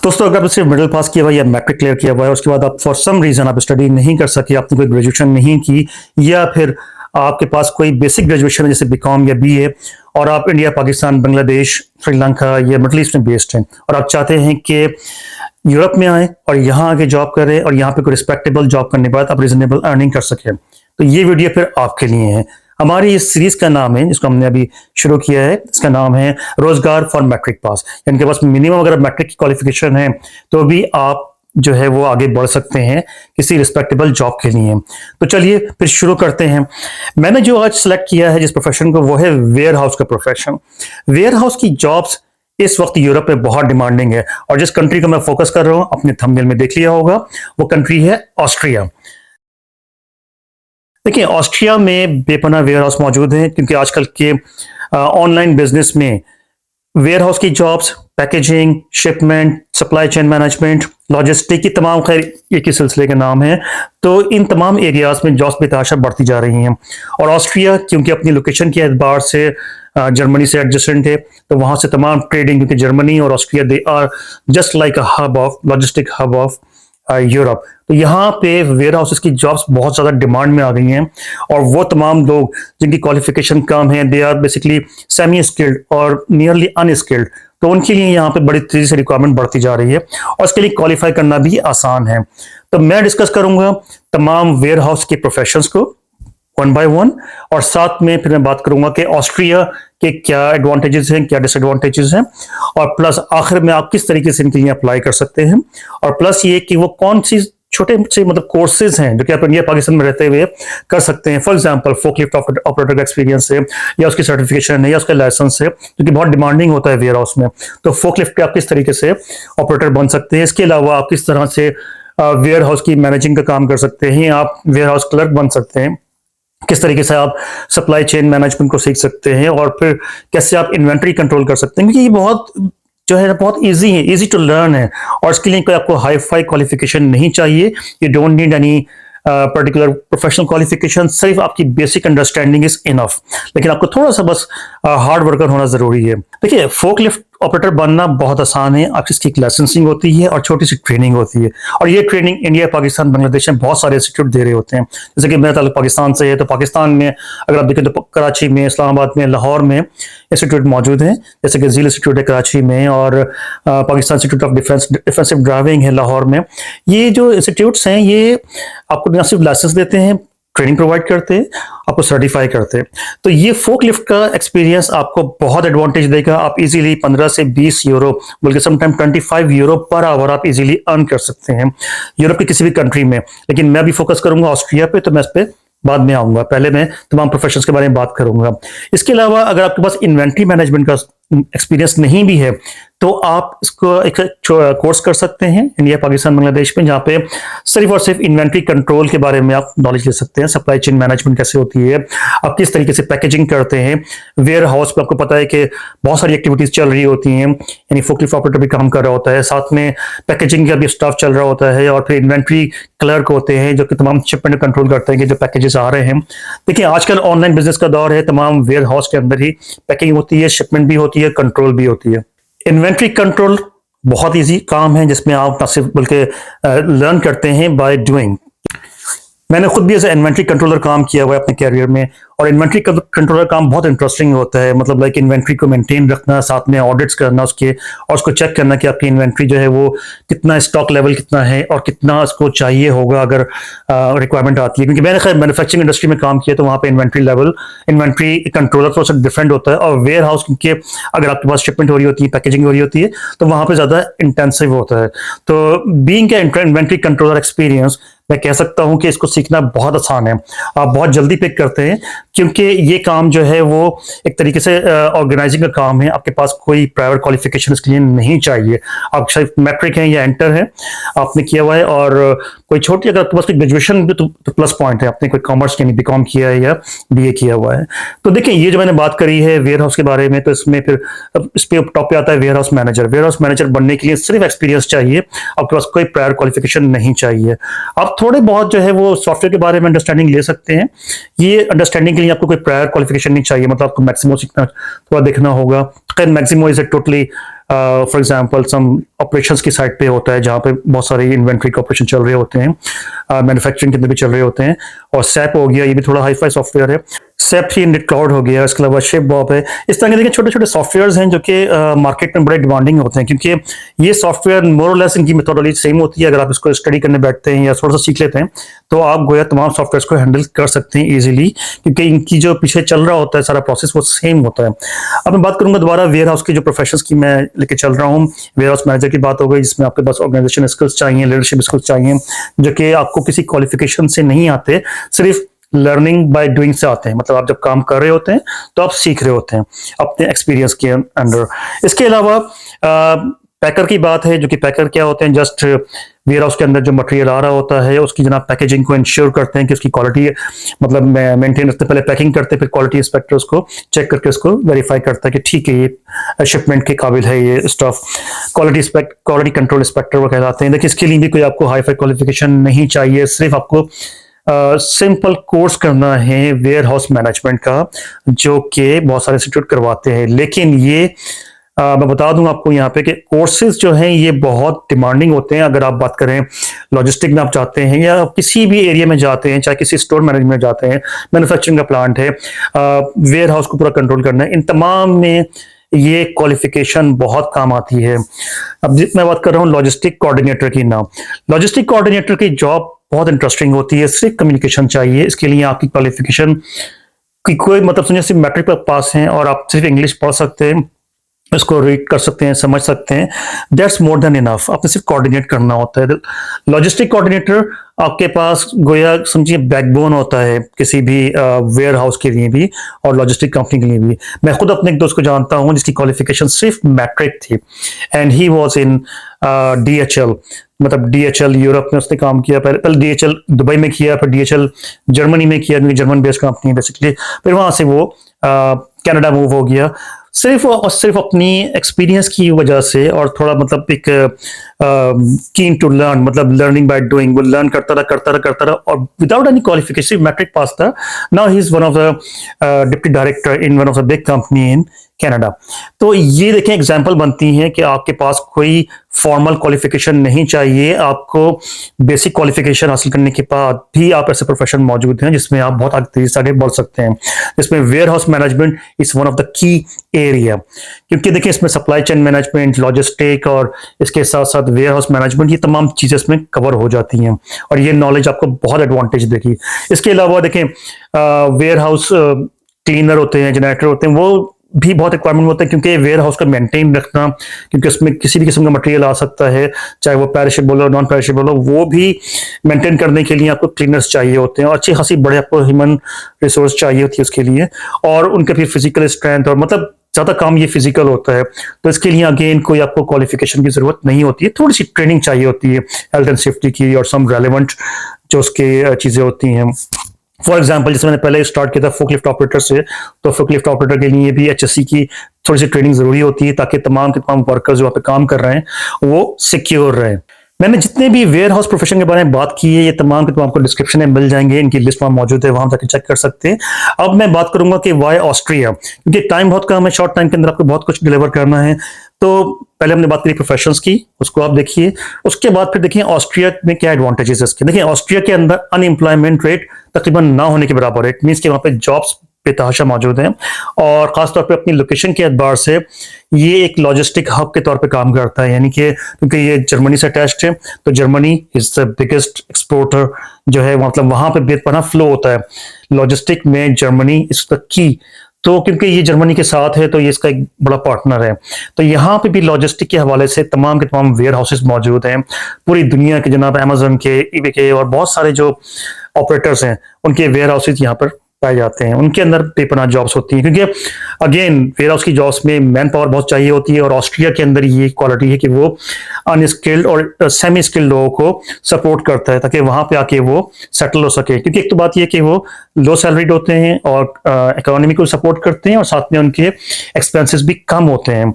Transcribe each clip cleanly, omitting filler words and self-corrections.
दोस्तों, अगर आपने सिर्फ मिडिल पास किया हुआ है या मैट्रिक क्लियर किया हुआ है, उसके बाद आप फॉर सम रीजन आप स्टडी नहीं कर सके, आपने कोई ग्रेजुएशन नहीं की, या फिर आपके पास कोई बेसिक ग्रेजुएशन है जैसे बीकॉम या बीए, और आप इंडिया, पाकिस्तान, बांग्लादेश, श्रीलंका या मिडिल ईस्ट में बेस्ड हैं और आप चाहते हैं कि यूरोप में आए और यहाँ आके जॉब करें और यहाँ पे कोई रिस्पेक्टेबल जॉब करने के बाद आप रिजनेबल अर्निंग कर सकें, तो ये वीडियो फिर आपके लिए है। हमारी इस सीरीज का नाम है, जिसको हमने अभी शुरू किया है, इसका नाम है रोजगार फॉर मैट्रिक पास। यानी कि बस मिनिमम अगर मैट्रिक की क्वालिफिकेशन है तो भी आप जो है वो आगे बढ़ सकते हैं किसी रिस्पेक्टेबल जॉब के लिए। तो चलिए फिर शुरू करते हैं। मैंने जो आज सेलेक्ट किया है जिस प्रोफेशन को, वो है वेयर हाउस का प्रोफेशन। वेयर हाउस की जॉब्स इस वक्त यूरोप में बहुत डिमांडिंग है, और जिस कंट्री को मैं फोकस कर रहा हूं अपने थंबनेल में देख लिया होगा, वो कंट्री है ऑस्ट्रिया। देखिए, ऑस्ट्रिया में बेपनाह वेयर हाउस मौजूद हैं, क्योंकि आजकल के ऑनलाइन बिजनेस में वेयर हाउस की jobs, packaging, shipment, supply chain management, logistic की तमाम, खैर एक ही सिलसिले के नाम हैं, तो इन तमाम एरियाज में जॉब्स बेतहाशा बढ़ती जा रही हैं। और ऑस्ट्रिया क्योंकि अपनी लोकेशन के एतबार से जर्मनी से एडजेसेंट है, तो वहां से तमाम ट्रेडिंग, क्योंकि जर्मनी और Austria they are just like a hub of logistic hub of Europe, तो यहाँ पे वेयर हाउसेस की जॉब्स बहुत ज़्यादा डिमांड में आ गई हैं। और वो तमाम लोग जिनकी क्वालिफिकेशन कम है, they are basically semi skilled और नियरली अनस्किल्ड, तो उनके लिए यहाँ पे बड़ी तेजी से रिक्वायरमेंट बढ़ती जा रही है और इसके लिए क्वालिफाई करना भी आसान है। तो मैं डिस्कस करूंगा तमाम वेयर हाउस के प्रोफेशंस को वन बाय वन, और साथ में फिर मैं बात करूंगा कि ऑस्ट्रिया के क्या एडवांटेजेस हैं, क्या डिसएडवांटेजेस हैं, और प्लस आखिर में आप किस तरीके से इनके लिए अप्लाई कर सकते हैं, और प्लस ये कि वो कौन सी छोटे से मतलब कोर्सेज हैं जो कि आप इंडिया पाकिस्तान में रहते हुए कर सकते हैं। फॉर एग्जांपल फोकलिफ्ट ऑपरेटर का एक्सपीरियंस है, या उसकी सर्टिफिकेशन है, या उसका लाइसेंस है, जो कि बहुत डिमांडिंग होता है वेयर हाउस में। तो फोकलिफ्ट पे आप किस तरीके से ऑपरेटर बन सकते हैं। इसके अलावा आप किस तरह से वेयर हाउस की मैनेजिंग का काम कर सकते हैं, आप वेयर हाउस क्लर्क बन सकते हैं, किस तरीके से आप सप्लाई चेन मैनेजमेंट को सीख सकते हैं, और फिर कैसे आप इन्वेंट्री कंट्रोल कर सकते हैं, क्योंकि ये बहुत जो है बहुत इजी है, इजी टू लर्न है, और इसके लिए कोई आपको हाई फाई क्वालिफिकेशन नहीं चाहिए। You don't need any particular professional qualification, सिर्फ आपकी बेसिक अंडरस्टैंडिंग इज इनफ, लेकिन आपको थोड़ा सा बस हार्ड वर्कर होना जरूरी है। देखिए, फोकलिफ्ट ऑपरेटर बनना बहुत आसान है। आपकी इसकी लाइसेंसिंग होती है और छोटी सी ट्रेनिंग होती है, और ये ट्रेनिंग इंडिया, पाकिस्तान, बांग्लादेश में बहुत सारे इंस्टीट्यूट दे रहे होते हैं। जैसे कि मेरा ताल्लुक पाकिस्तान से है, तो पाकिस्तान में अगर आप देखें तो कराची में, इस्लामाबाद में, लाहौर में इंस्टीट्यूट मौजूद हैं, जैसे कि झील इंस्टीट्यूट है कराची में, और Pakistan institute of defensive driving है लाहौर में। ये जो इंस्टीट्यूट्स हैं ये आपको न सिर्फ लाइसेंस देते हैं, ट्रेनिंग प्रोवाइड करते हैं, आपको सर्टिफाई करते हैं। तो ये फोकलिफ्ट का एक्सपीरियंस आपको बहुत एडवांटेज देगा। आप इजीली 15 से 20 यूरो, बल्कि समटाइम 25 यूरो पर आवर आप इजीली अर्न कर सकते हैं यूरोप की किसी भी कंट्री में। लेकिन मैं भी फोकस करूंगा ऑस्ट्रिया पे, तो मैं इस पे बाद में आऊंगा। पहले मैं तमाम प्रोफेशंस के बारे में बात करूंगा। इसके अलावा अगर आपके पास इन्वेंट्री मैनेजमेंट का एक्सपीरियंस नहीं भी है, तो आप इसको एक कोर्स कर सकते हैं इंडिया, पाकिस्तान, बांग्लादेश में, जहाँ पे सिर्फ और सिर्फ इन्वेंट्री कंट्रोल के बारे में आप नॉलेज ले सकते हैं। सप्लाई चेन मैनेजमेंट कैसे होती है, आप किस तरीके से पैकेजिंग करते हैं वेयर हाउस पे। आपको पता है कि बहुत सारी एक्टिविटीज चल रही होती हैं, यानी फोकलिफ्ट ऑपरेटर भी काम कर रहा होता है, साथ में पैकेजिंग का भी स्टाफ चल रहा होता है, और फिर इन्वेंट्री क्लर्क होते हैं जो कि तमाम शिपमेंट कंट्रोल करते हैं कि जो पैकेजेस आ रहे हैं। देखिए, आजकल ऑनलाइन बिजनेस का दौर है, तमाम वेयर हाउस के अंदर ही पैकिंग होती है, शिपमेंट भी होती है, कंट्रोल भी होती है। इन्वेंट्री कंट्रोल बहुत इजी काम है, जिसमें आप न सिर्फ बल्कि लर्न करते हैं बाय डूइंग। मैंने खुद भी एज इन्वेंट्री कंट्रोलर काम किया हुआ है अपने कैरियर में, और इन्वेंट्री कंट्रोलर काम बहुत इंटरेस्टिंग होता है। मतलब लाइक इन्वेंट्री को मेंटेन रखना, साथ में ऑडिट्स करना उसके, और उसको चेक करना कि आपकी इन्वेंट्री जो है वो कितना, स्टॉक लेवल कितना है और कितना उसको चाहिए होगा अगर रिक्वायरमेंट आती है। क्योंकि मैंने खैर मैन्युफैक्चरिंग इंडस्ट्री में काम किया, तो वहाँ पे इन्वेंट्री लेवल, इन्वेंट्री कंट्रोलर थोड़ा सा डिफरेंट होता है। और वेयर हाउस, क्योंकि अगर आपके पास शिपमेंट हो रही होती है, पैकेजिंग हो रही होती है, तो वहाँ पे ज़्यादा इंटेंसिव होता है। तो being a inventory controller experience, मैं कह सकता हूं कि इसको सीखना बहुत आसान है। आप बहुत जल्दी पिक करते हैं, क्योंकि ये काम जो है वो एक तरीके से ऑर्गेनाइजिंग का काम है। आपके पास कोई प्राइवेट क्वालिफिकेशन इसके लिए नहीं चाहिए। आप सिर्फ मैट्रिक है या इंटर है आपने किया हुआ है, और कोई छोटी, अगर आपके पास कोई ग्रेजुएशन भी तो प्लस पॉइंट है, आपने कोई कॉमर्स यानी बीकॉम किया है या बीए किया हुआ है। तो देखिए, ये जो मैंने बात करी है वेयर हाउस के बारे में, तो इसमें फिर इस पे टॉप पे आता है warehouse manager. Warehouse manager बनने के लिए सिर्फ एक्सपीरियंस चाहिए, आपके पास कोई प्रायर क्वालिफिकेशन नहीं चाहिए। आप थोड़े बहुत जो है वो सॉफ्टवेयर के बारे में अंडरस्टैंडिंग ले सकते हैं। ये अंडरस्टैंडिंग के लिए आपको कोई प्रायर क्वालिफिकेशन नहीं चाहिए, मतलब आपको मैक्सिमो सीखना, थोड़ा देखना होगा। खैर Maximo is a totally for example some operations की साइड पे होता है जहाँ पे बहुत सारे इन्वेंट्री के ऑपरेशन चल रहे होते हैं, मैन्युफैक्चरिंग के अंदर भी चल रहे होते हैं। और सैप हो गया, ये भी थोड़ा हाई-फाई सॉफ्टवेयर है। सैप 300 क्लाउड हो गया, इसके अलावा शिपबॉप है। इस तरह के देखिए छोटे-छोटे सॉफ्टवेयर्स हैं जो कि मार्केट में बड़े डिमांडिंग होते हैं, क्योंकि ये सॉफ्टवेयर मोर और लेस इनकी मेथोडोलॉजी सेम होती है। अगर आप इसको स्टडी करने बैठते हैं या थोड़ा-सा सीख लेते हैं, तो आप गोया तमाम सॉफ्टवेयर्स को हैंडल कर सकते हैं ईज़िली, क्योंकि इनकी जो पीछे चल रहा होता है सारा प्रोसेस वो सेम होता है। अब मैं बात करूँगा दोबारा वेयरहाउस के जो प्रोफेशंस की मैं लेके चल रहा हूँ। वेयरहाउस मैनेजर की बात हो गई, जिसमें आपके पास ऑर्गेनाइजेशन स्किल्स चाहिए, लीडरशिप स्किल्स चाहिए, जो कि आपको किसी क्वालिफिकेशन से नहीं आते, सिर्फ लर्निंग बाय डूइंग से आते हैं। मतलब आप जब काम कर रहे होते हैं तो आप सीख रहे होते हैं अपने एक्सपीरियंस के अंडर। इसके अलावा पैकर की बात है, जो कि पैकर क्या होते हैं, जस्ट वेयरहाउस के अंदर जो मटेरियल आ रहा होता है उसकी जनाब पैकेजिंग को इंश्योर करते हैं कि उसकी क्वालिटी मतलब मेंटेन रखते हैं। पहले पैकिंग करते हैं, फिर क्वालिटी इंस्पेक्टर उसको चेक करके उसको वेरीफाई करता है कि ठीक है ये शिपमेंट के काबिल है ये स्टफ। क्वालिटी कंट्रोल इंस्पेक्टर वो कहलाते हैं। देखिए इसके लिए भी कोई आपको हाई फाई क्वालिफिकेशन नहीं चाहिए, सिर्फ आपको सिंपल कोर्स करना है वेयर हाउस मैनेजमेंट का, जो कि बहुत सारे इंस्टीट्यूट करवाते हैं। लेकिन ये मैं बता दूं आपको यहाँ पे कि कोर्सेज जो हैं ये बहुत डिमांडिंग होते हैं। अगर आप बात करें लॉजिस्टिक में आप चाहते हैं या किसी भी एरिया में जाते हैं, चाहे किसी स्टोर मैनेजमेंट में जाते हैं, मैन्युफैक्चरिंग का प्लांट है, वेयर हाउस को पूरा कंट्रोल करना है, इन तमाम में ये क्वालिफिकेशन बहुत काम आती है। अब मैं बात कर रहा हूँ लॉजिस्टिक कोऑर्डिनेटर की नाम। लॉजिस्टिक कोऑर्डिनेटर की जॉब बहुत इंटरेस्टिंग होती है। सिर्फ कम्युनिकेशन चाहिए, इसके लिए आपकी क्वालिफिकेशन की कोई मतलब समझिए सिर्फ मैट्रिक पर पास हैं और आप सिर्फ इंग्लिश पढ़ सकते हैं, इसको रीड कर सकते हैं, समझ सकते हैं, दैट्स मोर देन इनफ। आपने सिर्फ कोऑर्डिनेट करना होता है। लॉजिस्टिक कोऑर्डिनेटर आपके पास गोया समझिए बैकबोन होता है किसी भी वेयर हाउस के लिए भी और लॉजिस्टिक कंपनी के लिए भी। मैं खुद अपने एक दोस्त को जानता हूं जिसकी क्वालिफिकेशन सिर्फ मैट्रिक थी, and he was in DHL। मतलब DHL यूरोप में उसने काम किया, पहले DHL दुबई में किया, फिर DHL जर्मनी में किया, क्योंकि जर्मन बेस्ड कंपनी है बेसिकली। फिर वहां से वो कनाडा मूव हो गया, सिर्फ और सिर्फ अपनी एक्सपीरियंस की वजह से, और थोड़ा मतलब एक कीन टू लर्न, मतलब लर्निंग बाय डूइंग। वो लर्न करता रहा और without any qualification matric pass था। Now he is one of the deputy director in one of the big company in Canada. तो ये देखें एग्जांपल बनती हैं कि आपके पास कोई फॉर्मल क्वालिफिकेशन नहीं चाहिए, आपको बेसिक क्वालिफिकेशन हासिल करने के बाद भी आप ऐसे प्रोफेशन मौजूद हैं जिसमें आप बहुत तेजी से आगे बढ़ सकते हैं। जिसमें warehouse management is one of the key area, क्योंकि देखिए इसमें सप्लाई चेन मैनेजमेंट, लॉजिस्टिक और इसके साथ साथ वेयर हाउस मैनेजमेंट, ये तमाम चीजें इसमें कवर हो जाती हैं और ये नॉलेज आपको बहुत एडवांटेज देगी। इसके अलावा देखें वेयर हाउस क्लीनर होते हैं, जनरेटर होते हैं, वो भी बहुत रिक्वायरमेंट होता है, क्योंकि वेयर हाउस का मेंटेन रखना, क्योंकि उसमें किसी भी किस्म का मटेरियल आ सकता है, चाहे वो पेरिशेबल हो नॉन पेरिशेबल हो, वो भी मेंटेन करने के लिए आपको क्लीनर्स चाहिए होते हैं और अच्छी खासी बड़े आपको ह्यूमन रिसोर्स चाहिए होती है उसके लिए। और उनके फिर फिजिकल स्ट्रेंथ और मतलब ज्यादा काम ये फिजिकल होता है, तो इसके लिए अगेन कोई आपको क्वालिफिकेशन की जरूरत नहीं होती है, थोड़ी सी ट्रेनिंग चाहिए होती है हेल्थ एंड सेफ्टी की और सम रेलेवेंट जो उसके चीजें होती हैं। फॉर एग्जाम्पल जैसे मैंने पहले स्टार्ट किया था फोकलिफ्ट ऑपरेटर से, तो फोकलिफ्ट ऑपरेटर के लिए भी HSC की थोड़ी सी ट्रेनिंग जरूरी होती है ताकि तमाम के तमाम वर्कर्स जो वहाँ पे काम कर रहे हैं वो सिक्योर रहे। मैंने जितने भी वेयर हाउस प्रोफेशन के बारे में बात की है ये तमाम के तमाम आपको डिस्क्रिप्शन में मिल जाएंगे, इनकी लिस्ट वहां मौजूद है, वहां जाकर चेक कर सकते हैं। अब मैं बात करूंगा कि वाई ऑस्ट्रिया, क्योंकि टाइम बहुत कम है, शॉर्ट टाइम के अंदर आपको बहुत कुछ डिलीवर करना है। तो पहले हमने बात करी प्रोफेशंस की, उसको आप देखिए, उसके बाद फिर देखिए ऑस्ट्रिया में क्या एडवांटेजेस है इसके। देखिए ऑस्ट्रिया के अंदर अनएम्प्लॉयमेंट रेट तकरीबन ना होने के बराबर है, इट मींस कि वहां पे जॉब्स बेतहाशा मौजूद हैं और खासतौर पे अपनी लोकेशन के एतबार से ये एक लॉजिस्टिक हब के तौर पे काम करता है, यानी कि क्योंकि ये जर्मनी से अटैच्ड है, तो Germany is the biggest exporter जो है, मतलब वहां पे बेपनाह फ्लो होता है लॉजिस्टिक में, जर्मनी इज द की। तो क्योंकि ये जर्मनी के साथ है तो ये इसका एक बड़ा पार्टनर है, तो यहाँ पे भी लॉजिस्टिक के हवाले से तमाम के तमाम वेयर हाउसेज मौजूद हैं पूरी दुनिया के, जनाब अमेजन के, ईबे के और बहुत सारे जो ऑपरेटर्स हैं उनके वेयर हाउसेज यहाँ पर पाए जाते हैं। उनके अंदर बेपनाह जॉब्स होती हैं, क्योंकि अगेन वेयर हाउस की जॉब्स में मैन पावर बहुत चाहिए होती है और ऑस्ट्रिया के अंदर ये क्वालिटी है कि वो अनस्किल्ड और सेमी स्किल्ड लोगों को सपोर्ट करता है ताकि वहां पे आके वो सेटल हो सके। क्योंकि एक तो बात ये कि वो लो सैलरीड होते हैं और इकोनॉमी को सपोर्ट करते हैं और साथ में उनके एक्सपेंसेस भी कम होते हैं।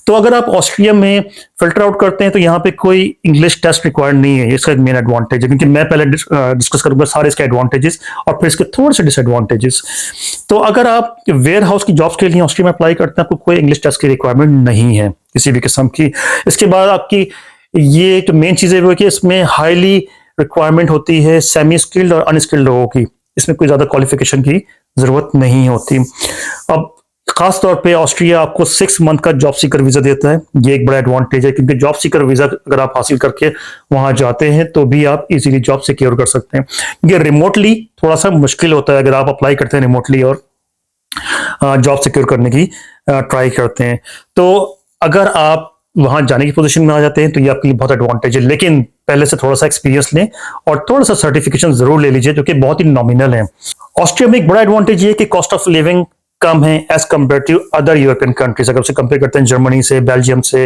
तो अगर आप ऑस्ट्रिया में फिल्टर आउट करते हैं तो यहाँ पे कोई इंग्लिश टेस्ट रिक्वायर्ड नहीं है, इसका एक मेन एडवांटेज है। क्योंकि मैं पहले डिस्कस करूंगा सारे इसके एडवांटेजेस और फिर इसके थोड़े से डिसएडवांटेज एडवांटेजेस। तो अगर आप वेयर हाउस की जॉब्स के लिए ऑस्ट्रिया में अप्लाई करते हैं, आपको कोई इंग्लिश टेस्ट की रिक्वायरमेंट नहीं है किसी भी किस्म की। इसके बाद आपकी ये जो मेन चीज़ है वो है कि इसमें हाईली रिक्वायरमेंट होती है सेमी स्किल्ड और अनस्किल्ड लोगों की। इसमें कोई ज़्यादा क्वालिफिकेशन की ज़रूरत नहीं होती। अब खास तौर पे ऑस्ट्रिया आपको 6 मंथ का जॉब सीकर वीज़ा देता है। ये एक बड़ा एडवांटेज है, क्योंकि जॉब सीकर वीज़ा अगर आप हासिल करके वहाँ जाते हैं तो भी आप इजीली जॉब सिक्योर कर सकते हैं। ये रिमोटली थोड़ा सा मुश्किल होता है अगर आप अप्लाई करते हैं रिमोटली और जॉब सिक्योर करने की ट्राई करते हैं। तो अगर आप वहां जाने की पोजीशन में आ जाते हैं तो ये आपके लिए बहुत एडवांटेज है, लेकिन पहले से थोड़ा सा एक्सपीरियंस लें और थोड़ा सा सर्टिफिकेशन जरूर ले लीजिए, जो कि बहुत ही नॉमिनल है। ऑस्ट्रिया में एक बड़ा एडवांटेज ये है कि कॉस्ट ऑफ लिविंग कम है as compared to other European countries. अगर उसे कंपेयर करते हैं जर्मनी से, बेल्जियम से,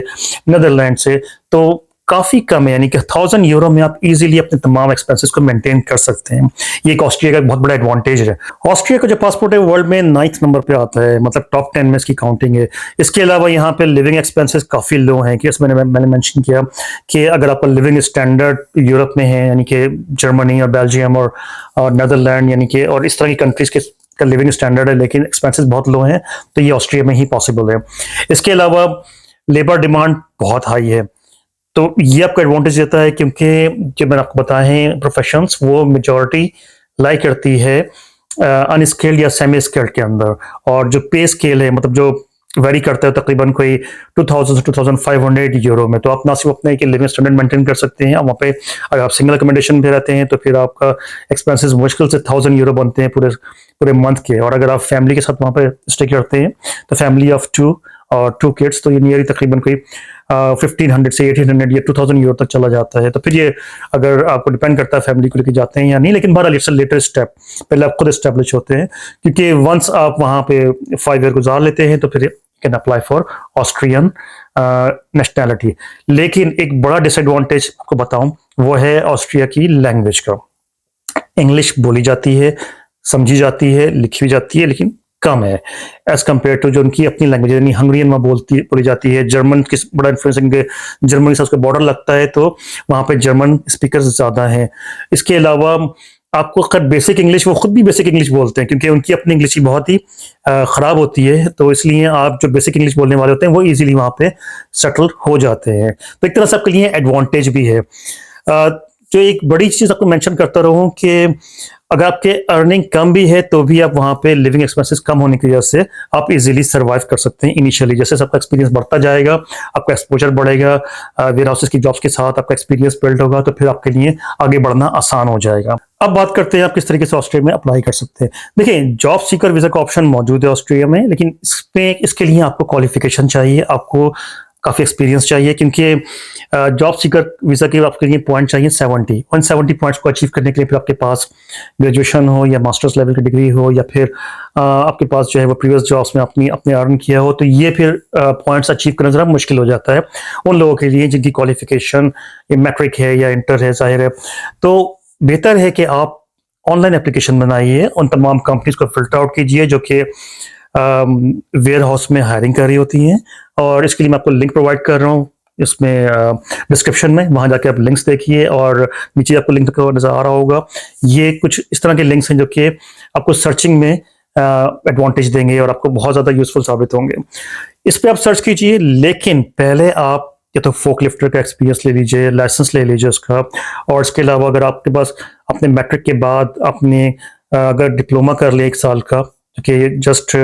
नीदरलैंड से, तो काफी कम है। यानी कि 1000 यूरो में आप इजीली अपने तमाम एक्सपेंसेस को मेंटेन कर सकते हैं। ये एक ऑस्ट्रिया का बहुत बड़ा एडवांटेज है। ऑस्ट्रिया का जो पासपोर्ट है वर्ल्ड में 9th नंबर पे आता है, मतलब टॉप 10 में इसकी काउंटिंग है। इसके अलावा यहाँ पे लिविंग एक्सपेंसेस काफी लो हैं, कि इसमें मैंने मेंशन किया कि अगर आपका लिविंग स्टैंडर्ड यूरोप में है, यानी कि जर्मनी और बेल्जियम और नीदरलैंड, यानी कि और इस तरह की कंट्रीज के का लिविंग स्टैंडर्ड है, लेकिन एक्सपेंसेस बहुत लो हैं, तो ये ऑस्ट्रिया में ही पॉसिबल है। इसके अलावा लेबर डिमांड बहुत हाई है, तो ये आपको एडवांटेज देता है, क्योंकि जो मैंने आपको बताए हैं प्रोफेशंस वो मेजॉरिटी लाई करती है अनस्किल्ड या सेमी स्किल्ड के अंदर। और जो पे स्केल है, मतलब जो वेरी करता है तकरीबन कोई 2000 से 2500 यूरो में, तो आप ना सिर्फ अपने लिविंग स्टैंडर्ड मेंटेन कर सकते हैं, वहाँ पे अगर आप सिंगल अकोमोडेशन पे रहते हैं तो फिर आपका एक्सपेंसेस मुश्किल से 1000 यूरो बनते हैं पूरे पूरे मंथ के। और अगर आप फैमिली के साथ वहाँ पे स्टे करते हैं तो फैमिली ऑफ 2 और 2 किड्स, तो ये नियरली तकरीबन कोई 1500 से 1800 या 2000 यूरो तक चला जाता है। तो फिर ये अगर आपको डिपेंड करता है फैमिली को लेकर जाते हैं या नहीं, लेकिन बहरहाल इट्स लेटर स्टेप, पहले आप खुद एस्टेब्लिश होते हैं, क्योंकि वंस आप वहाँ पे 5 ईयर गुजार लेते हैं तो फिर can apply for Austrian nationality. लेकिन एक बड़ा डिसएडवांटेज आपको बताऊं, वो है ऑस्ट्रिया की लैंग्वेज का। इंग्लिश बोली जाती है, समझी जाती है, लिखी भी जाती है, लेकिन कम है एज कम्पेयर टू जो उनकी अपनी लैंग्वेज, यानी हंगरियन में बोली जाती है। जर्मन की बड़ा इन्फ्लुएंस इनके जर्मनी से उसका बॉर्डर लगता है, तो वहाँ पे जर्मन स्पीकर्स ज़्यादा हैं। इसके अलावा आपको खैर बेसिक इंग्लिश, वो खुद भी बेसिक इंग्लिश बोलते हैं, क्योंकि उनकी अपनी इंग्लिश ही बहुत ही ख़राब होती है, तो इसलिए आप जो बेसिक इंग्लिश बोलने वाले होते हैं वो इजीली वहाँ पे सेटल हो जाते हैं। तो एक तरह से आपके लिए एडवांटेज भी है। जो एक बड़ी चीज़ आपको मेंशन करता रहूँ कि अगर आपके अर्निंग कम भी है तो भी आप वहाँ पे लिविंग एक्सपेंसेस कम होने की वजह से आप इजीली सर्वाइव कर सकते हैं इनिशियली। जैसे आपका एक्सपीरियंस बढ़ता जाएगा, आपका एक्सपोजर बढ़ेगा, वेयर हाउसेस की जॉब्स के साथ आपका एक्सपीरियंस बिल्ड होगा, तो फिर आपके लिए आगे बढ़ना आसान हो जाएगा। अब बात करते हैं आप किस तरीके से ऑस्ट्रिया में अप्लाई कर सकते हैं। देखिए, जॉब सीकर वीजा का ऑप्शन मौजूद है ऑस्ट्रिया में, लेकिन इसके लिए आपको क्वालिफिकेशन चाहिए, आपको काफ़ी एक्सपीरियंस चाहिए, क्योंकि जॉब सीकर वीज़ा के आपके लिए पॉइंट चाहिए 170 पॉइंट्स को अचीव करने के लिए फिर आपके पास ग्रेजुएशन हो या मास्टर्स लेवल की डिग्री हो, या फिर आपके पास जो है वो प्रीवियस जॉब्स में अपने अर्न किया हो, तो ये फिर पॉइंट्स अचीव करना ज़रा मुश्किल हो जाता है उन लोगों के लिए जिनकी क्वालिफिकेशन मैट्रिक है या इंटर है, जाहिर है। तो बेहतर है कि आप ऑनलाइन एप्लीकेशन बनाइए, उन तमाम कंपनीज को फिल्टर आउट कीजिए जो कि वेयर हाउस में हायरिंग कर रही होती हैं, और इसके लिए मैं आपको लिंक प्रोवाइड कर रहा हूँ इसमें डिस्क्रिप्शन में, वहाँ जाके आप लिंक्स देखिए, और नीचे आपको लिंक नज़र आ रहा होगा। ये कुछ इस तरह के लिंक्स हैं जो कि आपको सर्चिंग में एडवांटेज देंगे और आपको बहुत ज़्यादा यूजफुल साबित होंगे। इस पर आप सर्च कीजिए, लेकिन पहले आप या तो फोक लिफ्टर का एक्सपीरियंस ले लीजिए, लाइसेंस ले लीजिए उसका, और इसके अलावा अगर आपके पास अपने मैट्रिक के बाद अपने अगर डिप्लोमा कर ले 1 साल का, कि जस्ट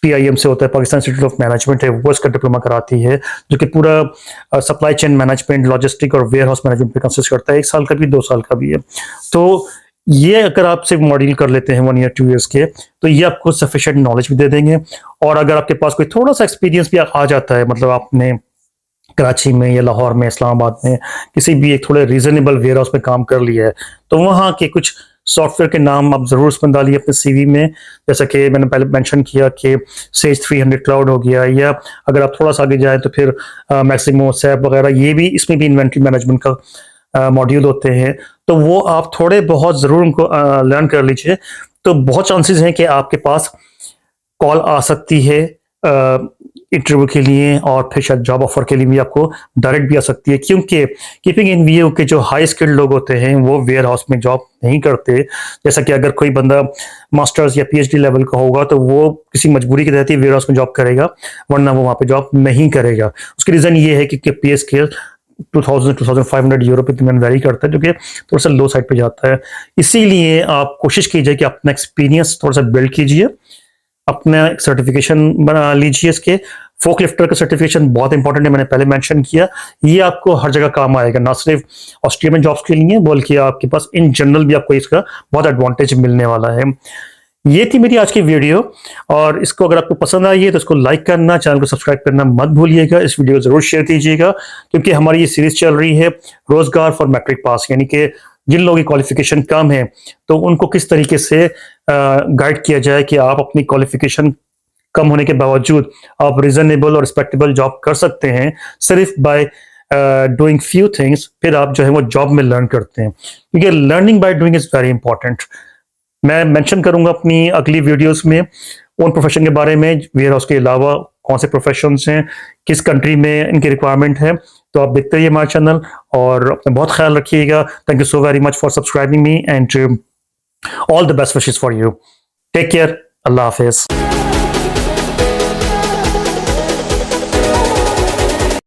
PIM से होता है, पाकिस्तान इंस्टीट्यूट ऑफ मैनेजमेंट है, वो इसका डिप्लोमा कराती है, जो कि पूरा सप्लाई चेन मैनेजमेंट, लॉजिस्टिक और वेयर हाउस मैनेजमेंट पे कंसिस्ट करता है। 1 साल का भी, 2 साल का भी है। तो ये अगर आप सिर्फ मॉड्यूल कर लेते हैं 1 ईयर 2 ईयर्स के, तो ये आपको सफिशिएंट नॉलेज भी दे देंगे। और अगर आपके पास कोई थोड़ा सा एक्सपीरियंस भी आ जाता है, मतलब आपने कराची में या लाहौर में, इस्लामाबाद में किसी भी एक थोड़े रीजनेबल वेयर हाउस में काम कर लिया है, तो वहाँ के कुछ सॉफ्टवेयर के नाम आप जरूर उसमें डालिए अपने CV में। जैसा कि मैंने पहले मेंशन किया कि सेज 300 क्लाउड हो गया, या अगर आप थोड़ा सा आगे जाए तो फिर मैक्सिमो, सैप वगैरह, ये भी इसमें भी इन्वेंट्री मैनेजमेंट का मॉड्यूल होते हैं, तो वो आप थोड़े बहुत ज़रूर उनको लर्न कर लीजिए। तो बहुत चांसेस हैं कि आपके पास कॉल आ सकती है इंटरव्यू के लिए और फिर शायद जॉब ऑफर के लिए भी आपको डायरेक्ट भी आ सकती है, क्योंकि कीपिंग इन व्यू के जो हाई स्किल्ड लोग होते हैं वो वेयर हाउस में जॉब नहीं करते। जैसा कि अगर कोई बंदा मास्टर्स या पीएचडी लेवल का होगा तो वो किसी मजबूरी के तहत ही वेयर हाउस में जॉब करेगा, वरना वो वहाँ पे जॉब नहीं करेगा। उसकी रीजन ये है कि पे स्केल 2000-2500 यूरो पे दिन वेरी करता है, जो कि थोड़ा सा लो साइड पे जाता है। इसीलिए आप कोशिश कीजिए कि अपना एक्सपीरियंस थोड़ा सा बिल्ड कीजिए, अपना सर्टिफिकेशन बना लीजिए। इसके फोक लिफ्टर का सर्टिफिकेशन बहुत इंपॉर्टेंट है, मैंने पहले मेंशन किया। ये आपको हर जगह काम आएगा, ना सिर्फ ऑस्ट्रिया में जॉब्स के लिए बल्कि आपके पास इन जनरल भी आपको इसका बहुत एडवांटेज मिलने वाला है। ये थी मेरी आज की वीडियो, और इसको अगर आपको पसंद आई है तो इसको लाइक करना, चैनल को सब्सक्राइब करना मत भूलिएगा। इस वीडियो को जरूर शेयर कीजिएगा, क्योंकि हमारी ये सीरीज चल रही है रोजगार फॉर मैट्रिक पास, यानी कि जिन लोगों की क्वालिफिकेशन कम है तो उनको किस तरीके से गाइड किया जाए कि आप अपनी क्वालिफिकेशन कम होने के बावजूद आप रीजनेबल और रिस्पेक्टेबल जॉब कर सकते हैं सिर्फ बाय डूइंग फ्यू थिंग्स। फिर आप जो है वो जॉब में लर्न करते हैं, क्योंकि learning by doing is very important. मैं मेंशन करूंगा अपनी अगली वीडियोस में उन प्रोफेशन के बारे में, वेयर हाउस के अलावा कौन से प्रोफेशंस हैं, किस कंट्री में इनकी रिक्वायरमेंट है। तो आप देखते रहिए हमारा चैनल और अपना बहुत ख्याल रखिएगा। Thank you so very much for subscribing me and all the best wishes for you. Take care, अल्लाह हाफिज।